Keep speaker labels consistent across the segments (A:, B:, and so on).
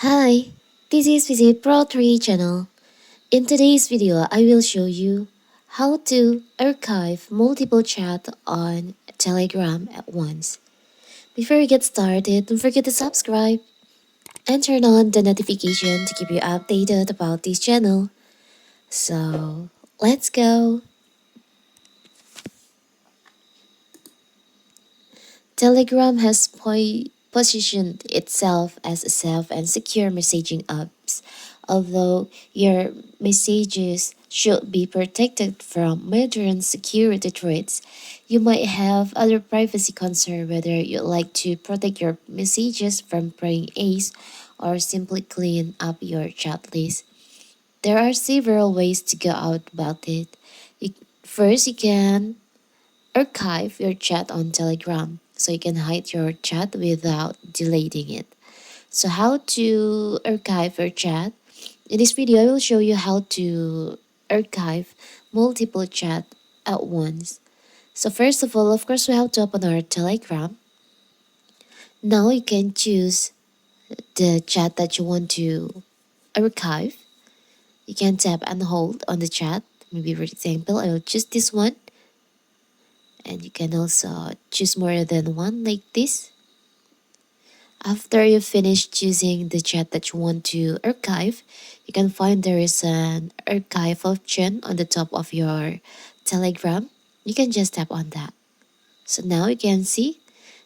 A: Hi, this is Visit Pro 3 channel. In today's video, I will show you how to archive multiple chat on Telegram at once. Before we get started, don't forget to subscribe and turn on the notification to keep you updated about this channel. So, let's go! Telegram has positioned itself as a safe and secure messaging app. Although your messages should be protected from modern security threats, you might have other privacy concerns whether you like to protect your messages from prying eyes or simply clean up your chat list. There are several ways to go out about it. First, you can archive your chat on Telegram so you can hide your chat without deleting it. So how to archive your chat? In this video, I will show you how to archive multiple chat at once. So first of all, of course, we have to open our Telegram. Now you can choose the chat that you want to archive. You can tap and hold on the chat. Maybe for example, I will choose this one. And you can also choose more than one like this. After you finish choosing the chat that you want to archive, you can find there is an archive option on the top of your Telegram. You can just tap on that. So now you can see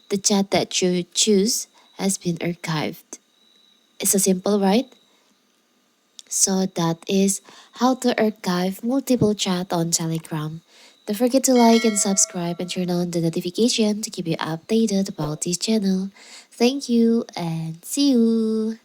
A: the chat that you choose has been archived. It's so simple, right? So that is how to archive multiple chat on Telegram. Don't forget to like and subscribe and turn on the notification to keep you updated about this channel. Thank you and see you!